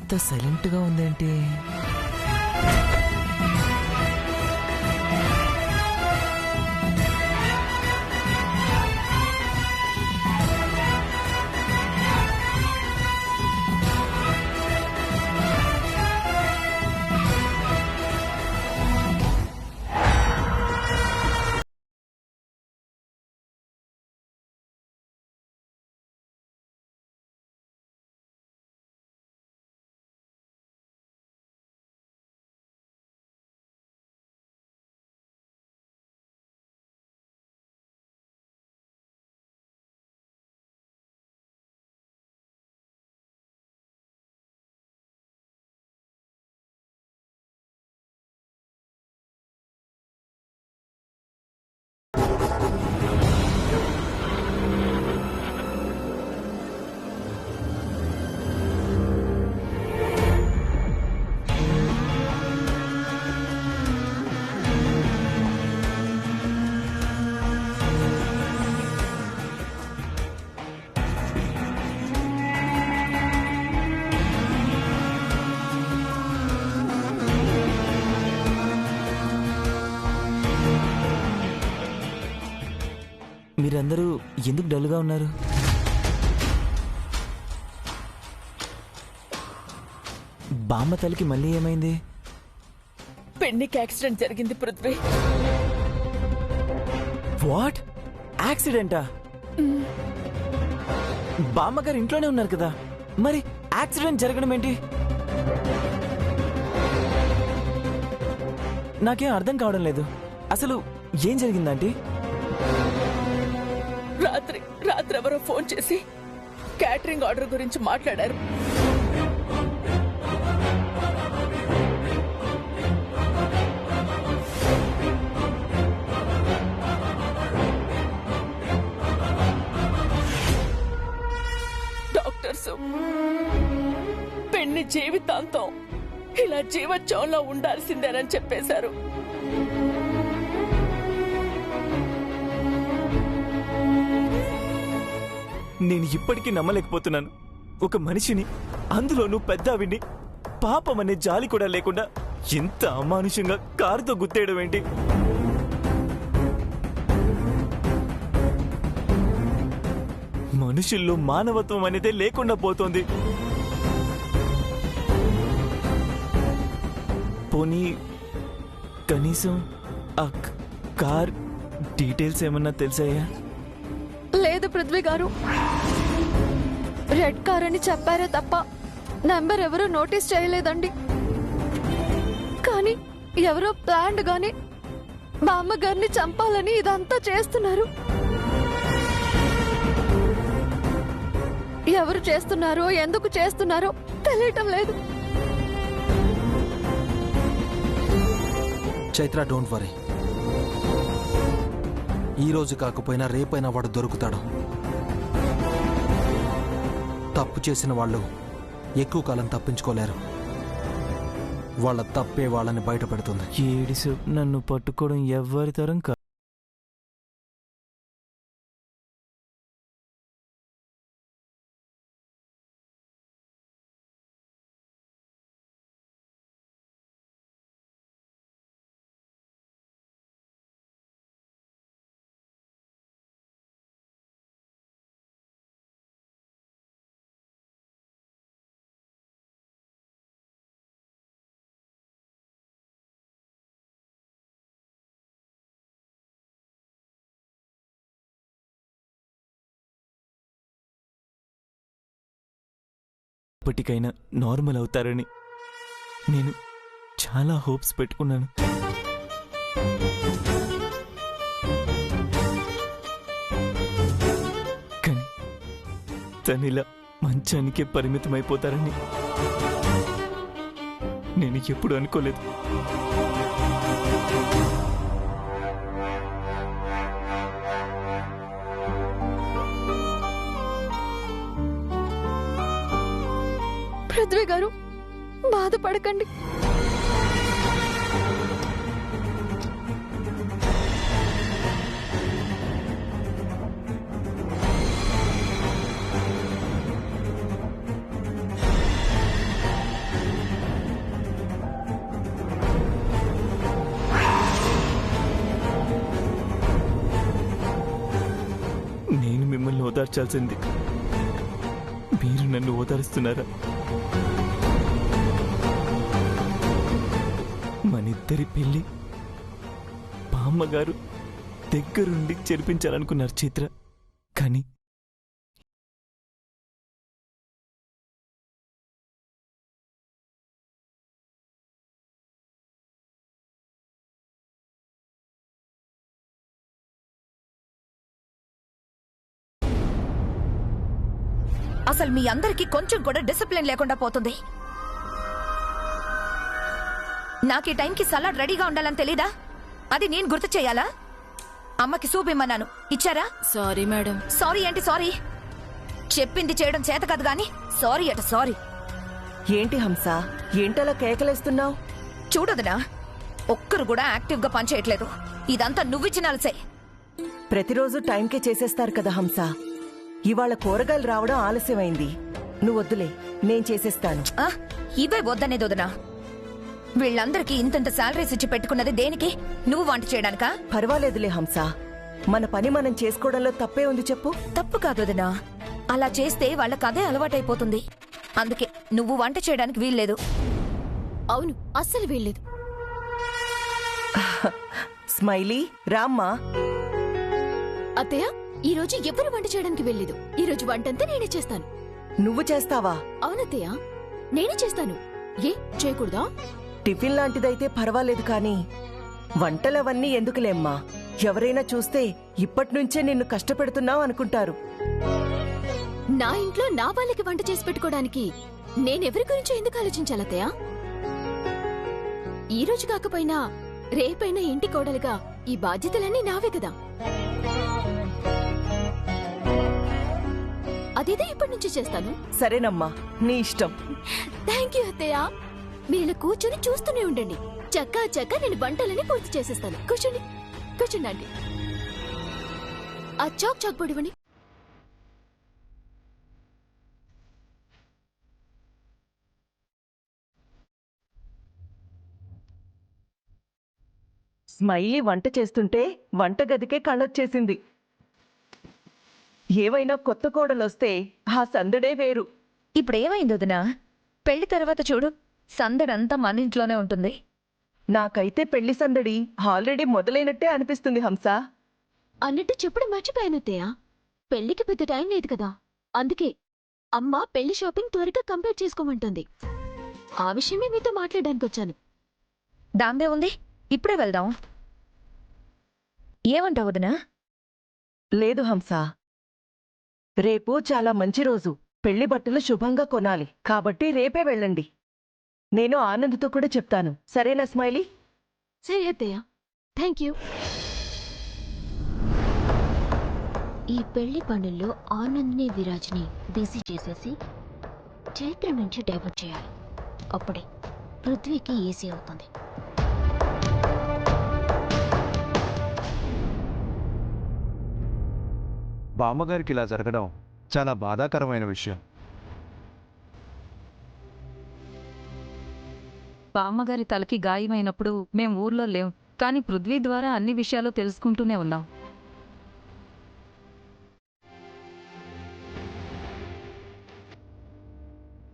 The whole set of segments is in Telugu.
ఇంత సైలెంట్గా ఉందేంటి? మీరందరూ ఎందుకు డల్గా ఉన్నారు? బామ్మ తల్లికి మళ్ళీ ఏమైంది? పెన్నికి యాక్సిడెంట్ జరిగింది పృథ్వీ. వాట్? యాక్సిడెంటా? బామ్మగారు ఇంట్లోనే ఉన్నారు కదా, మరి యాక్సిడెంట్ జరగడం ఏంటి? నాకేం అర్థం కావడం లేదు. అసలు ఏం జరిగిందంటే? రాత్రి ఎవరో ఫోన్ చేసి క్యాటరింగ్ ఆర్డర్ గురించి మాట్లాడారు. డాక్టర్స్ పెన్ని జీవితాంతం ఇలా జీవోత్సవంలో ఉండాల్సిందేనని చెప్పేశారు. నేను ఇప్పటికీ నమ్మలేకపోతున్నాను. ఒక మనిషిని, అందులోనూ పెద్దావిని, పాపం అనే జాలి కూడా లేకుండా ఎంత అమానుషంగా కారుతో గుద్దేయడం ఏంటి? మనుషుల్లో మానవత్వం అనేదే లేకుండా పోతోంది. పోనీ కనీసం ఆ కార్ డీటెయిల్స్ ఏమన్నా తెలిసాయా? లేదు పృథ్వీ గారు, రెడ్ కార్ అని చెప్పారే తప్ప నంబర్ ఎవరూ నోటీస్ చేయలేదండి. కానీ ఎవరో ప్లాన్డ్ గాని బామ్మగారిని చంపాలని ఇదంతా చేస్తున్నారు. ఎవరు చేస్తున్నారో, ఎందుకు చేస్తున్నారో తెలియటం లేదు. Chaitra, don't worry. ఈ రోజు కాకపోయినా రేపైనా వాడు దొరుకుతాడు. తప్పు చేసిన వాళ్ళు ఎక్కువ కాలం తప్పించుకోలేరు. వాళ్ళ తప్పే వాళ్ళని బయట పెడుతుంది. ఏడిసు నన్ను పట్టుకోవడం ఎవ్వరి తరం కాదు. ఇప్పటికైనా నార్మల్ అవుతారని నేను చాలా హోప్స్ పెట్టుకున్నాను. కానీ తనిలా మంచానికే పరిమితమైపోతారని నేను ఎప్పుడు అనుకోలేదు. పృథ్వీ గారు, బాధపడకండి. ఓదార్చాల్సింది. మీరు నన్ను ఓదారుస్తున్నారా? మనిద్దరి పెళ్లి బామ్మగారు దగ్గరుండి జరిపించాలనుకున్నారు చిత్ర. కానీ అసలు మీ అందరికీ కొంచెం కూడా డిసిప్లిన్ లేకుండా పోతుంది. నాకు ఈ టైంకి సలాడ్ రెడీగా ఉండాలని తెలీదా? అది నేను గుర్తు చేయాలా? అమ్మకి సూప్ ఇమ్మన్నాను, ఇచ్చారా? Sorry madam. సారీ ఏంటి సారీ? చెప్పింది చేయడం చేత కాదు గాని సారీ అట సారీ. ఏంటి హంస, ఏంటలా కేకలేస్తున్నావు? చూడదునా, ఒక్కరు కూడా యాక్టివ్ గా పనిచేయట్లేదు. ఇదంతా నువ్విచ్చినాల్సే. ప్రతిరోజు టైంకే చేసేస్తారు కదా హంస. ఇవాళ కూరగాయలు రావడం ఆలస్యమైంది. నువ్వొద్దులే, నేను చేసేస్తాను. ఇవే వద్దనేది వదినా. వీళ్ళందరికీ ఇంతంత శాలరీస్ ఇచ్చి పెట్టుకున్నది దేనికి? నువ్వు వంట చేయడానికా? పర్వాలేదులే హంస, మన పని మనం చేసుకోవడంలో తప్పే ఉంది చెప్పు. తప్పు కాదు వదినా, అలా చేస్తే వాళ్ళకి అదే అలవాటైపోతుంది. అందుకే నువ్వు వంట చేయడానికి వీల్లేదు. అవును, అస్సలు వీల్లేదు. స్మైలీ రామ్మా. అత్తయ్య, ఈ రోజు ఎవరు వంట చేయడానికి వెళ్ళలేదు. ఈ రోజు వంటంతా నేనే చేస్తాను. నువ్వు చేస్తావా? అవునత్తయ్య, నేనే చేస్తాను. ఏ చేయకూడదా? టిఫిన్ లాంటిదైతే పర్వాలేదు కానీ వంటలవన్నీ ఎందుకులేమ్మా. ఎవరైనా చూస్తే ఇప్పటినుంచే నిన్ను కష్టపెడుతున్నావు అనుకుంటారు. నా ఇంట్లో నా వాళ్ళకి వంట చేసి పెట్టుకోవడానికి నేనెవరి గురించి ఎందుకు ఆలోచించాలత్తయ్య? ఈ రోజు కాకపోయినా రేపైనా ఇంటి కోడలుగా ఈ బాధ్యతలన్నీ నావే కదా. అదేదో ఇప్పటి నుంచి చేస్తాను. సరేనమ్మా, నీ ఇష్టం. థ్యాంక్ యూ అత్తయ్య. మీరు ఇలా కూర్చొని చూస్తూనే ఉండండి. చక్కా నేను వంటలని పూర్తి చేసేస్తాను. కూర్చోండి, కూర్చోండి. ఆ చాక్ పొడివ్వండి. స్మైలీ వంట చేస్తుంటే వంటగదికే కళ్ళొచ్చేసింది. ఏవైనా కొత్త కోడలొస్తే ఆ సందడే వేరు. ఇప్పుడేమైంది వదినా? పెళ్లి తర్వాత చూడు, సందడంతా మన ఇంట్లోనే ఉంటుంది. నాకైతే పెళ్లి సందడి ఆల్రెడీ మొదలైనట్టే అనిపిస్తుంది హంస. అన్నట్టు చెప్పడం మర్చిపోయాను అత్తయ్య. పెళ్లికి పెద్ద టైం లేదు కదా, అందుకే అమ్మ పెళ్లి షాపింగ్ త్వరగా కంప్లీట్ చేసుకోమంటుంది. ఆ విషయమే మీతో మాట్లాడడానికి వచ్చాను. దాందే ఉంది, ఇప్పుడే వెళ్దాం. ఏమంటావు వదినా? లేదు హంస, రేపు చాలా మంచి రోజు. పెళ్లి బట్టలు శుభంగా కొనాలి కాబట్టి రేపే వెళ్ళండి. నేను ఆనంద్తో కూడా చెప్తాను. సరేనా స్మైలీ? సరే అత్తయ్య, థ్యాంక్ యూ. ఈ పెళ్లి పనుల్లో ఆనంద్ని విరాజ్ని బిజీ చేసేసి చైత్ర నుంచి డైవర్ట్ చేయాలి. అప్పుడే పృథ్వీకి ఈజీ అవుతుంది. బామ్మగారికి ఇలా జరగడం చాలా బాధాకరమైన విషయం. బామ్మగారి తలకి గాయమైనప్పుడు మేం ఊర్లో లేం, కానీ పృథ్వీ ద్వారా అన్ని విషయాలు తెలుసుకుంటూనే ఉన్నాం.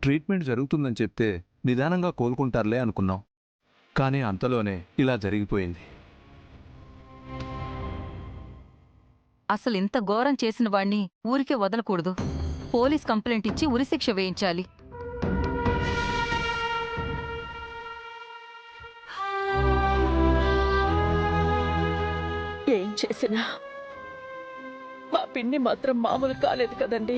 ట్రీట్మెంట్ జరుగుతుందని చెప్తే నిదానంగా కోలుకుంటారులే అనుకున్నాం, కానీ అంతలోనే ఇలా జరిగిపోయింది. అసలు ఇంత ఘోరం చేసిన వాణ్ణి ఊరికే వదలకూడదు. పోలీస్ కంప్లైంట్ ఇచ్చి ఉరిశిక్ష వేయించాలి. ఏం చేసినా మా పిన్ని మాత్రం మామూలు కాలేదు కదండి.